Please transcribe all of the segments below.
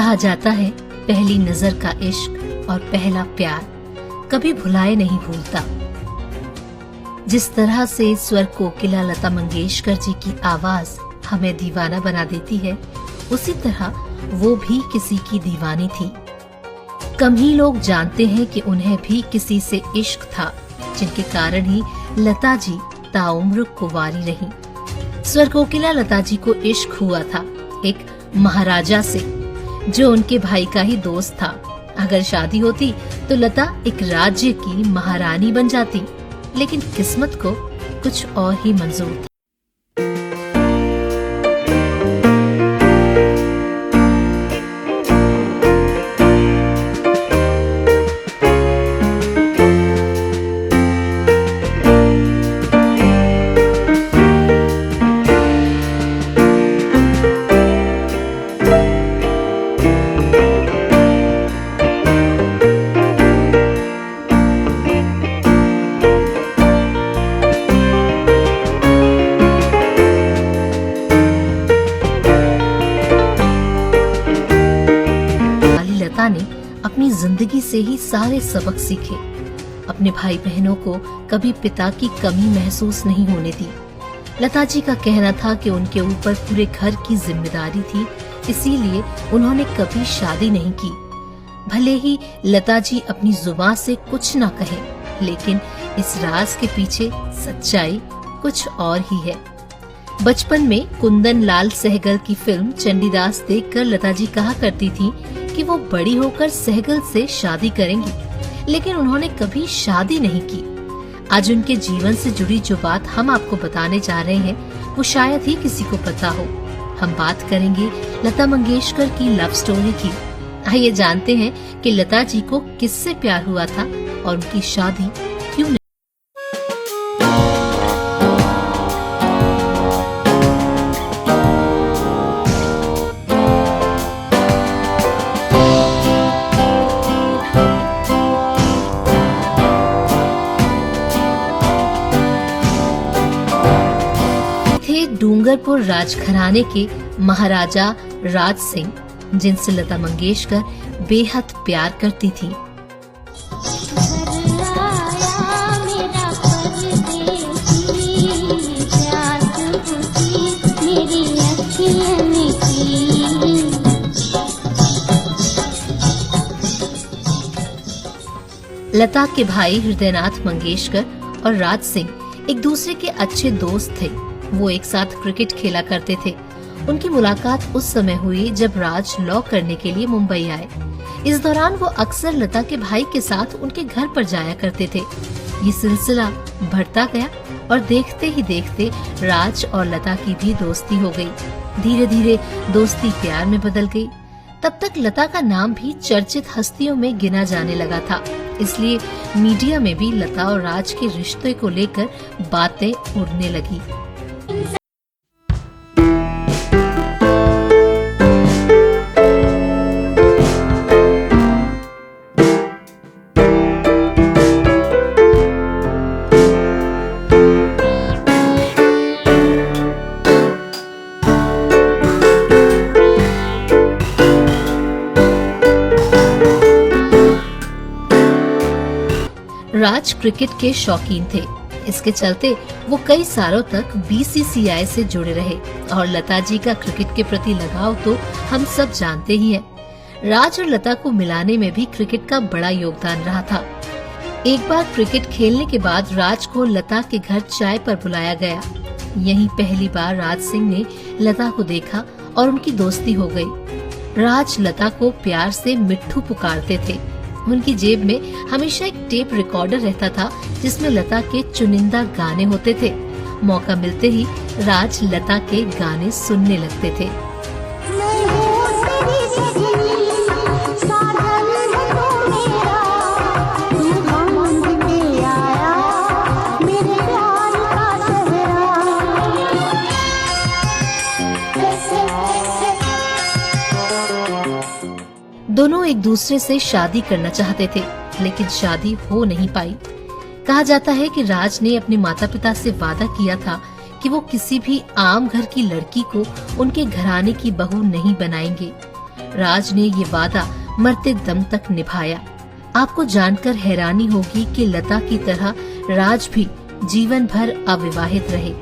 कहा जाता है पहली नजर का इश्क और पहला प्यार कभी भुलाए नहीं भूलता। जिस तरह से स्वर कोकिला लता मंगेशकर जी की आवाज हमें दीवाना बना देती है, उसी तरह वो भी किसी की दीवानी थी। कम ही लोग जानते हैं कि उन्हें भी किसी से इश्क था, जिनके कारण ही लता जी ताउम्र कुंवारी रहीं। स्वर कोकिला लता जी को इश्क हुआ था एक महाराजा से, जो उनके भाई का ही दोस्त था। अगर शादी होती तो लता एक राज्य की महारानी बन जाती, लेकिन किस्मत को कुछ और ही मंजूर था। ने अपनी जिंदगी से ही सारे सबक सीखे। अपने भाई बहनों को कभी पिता की कमी महसूस नहीं होने दी। लता जी का कहना था कि उनके ऊपर पूरे घर की जिम्मेदारी थी, इसीलिए उन्होंने कभी शादी नहीं की। भले ही लता जी अपनी जुबान से कुछ ना कहे, लेकिन इस राज के पीछे सच्चाई कुछ और ही है। बचपन में कुंदन लाल सहगल की फिल्म चंडीदास देखकर लता जी कहा करती थी कि वो बड़ी होकर सहगल से शादी करेंगी, लेकिन उन्होंने कभी शादी नहीं की। आज उनके जीवन से जुड़ी जो बात हम आपको बताने जा रहे हैं, वो शायद ही किसी को पता हो। हम बात करेंगे लता मंगेशकर की लव स्टोरी की। आइए जानते हैं कि लता जी को किससे प्यार हुआ था और उनकी शादी क्यों नहीं। डूंगरपुर राजघराने के महाराजा राज सिंह, जिनसे लता मंगेशकर बेहद प्यार करती थी। लता के भाई हृदयनाथ मंगेशकर और राज सिंह एक दूसरे के अच्छे दोस्त थे। वो एक साथ क्रिकेट खेला करते थे। उनकी मुलाकात उस समय हुई जब राज लॉ करने के लिए मुंबई आए। इस दौरान वो अक्सर लता के भाई के साथ उनके घर पर जाया करते थे। ये सिलसिला बढ़ता गया और देखते ही देखते राज और लता की भी दोस्ती हो गई। धीरे धीरे दोस्ती प्यार में बदल गई। तब तक लता का नाम भी चर्चित हस्तियों में गिना जाने लगा था, इसलिए मीडिया में भी लता और राज के रिश्ते को लेकर बातें उड़ने लगी। राज क्रिकेट के शौकीन थे। इसके चलते वो कई सालों तक बीसीसीआई से जुड़े रहे और लता जी का क्रिकेट के प्रति लगाव तो हम सब जानते ही हैं। राज और लता को मिलाने में भी क्रिकेट का बड़ा योगदान रहा था। एक बार क्रिकेट खेलने के बाद राज को लता के घर चाय पर बुलाया गया। यहीं पहली बार राज सिंह ने लता को देखा और उनकी दोस्ती हो गई। राज लता को प्यार से मिट्ठू पुकारते थे। उनकी जेब में हमेशा एक टेप रिकॉर्डर रहता था, जिसमें लता के चुनिंदा गाने होते थे। मौका मिलते ही राज लता के गाने सुनने लगते थे। दोनों एक दूसरे से शादी करना चाहते थे, लेकिन शादी हो नहीं पाई। कहा जाता है कि राज ने अपने माता पिता से वादा किया था कि वो किसी भी आम घर की लड़की को उनके घराने की बहू नहीं बनाएंगे। राज ने ये वादा मरते दम तक निभाया। आपको जानकर हैरानी होगी कि लता की तरह राज भी जीवन भर अविवाहित रहे।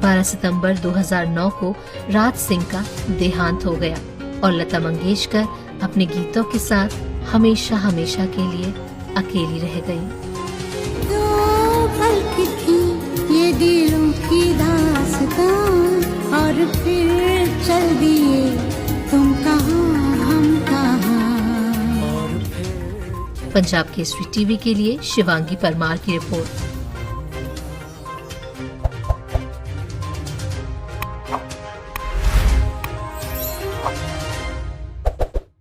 12 सितंबर 2009 को राज सिंह का देहांत हो गया और लता मंगेशकर अपने गीतों के साथ हमेशा हमेशा के लिए अकेली रह गई। दो पल की थी ये दिलों की दास्तां और फिर चल दिए तुम कहाँ हम कहाँ। पंजाब केसरी टीवी के लिए शिवांगी परमार की रिपोर्ट।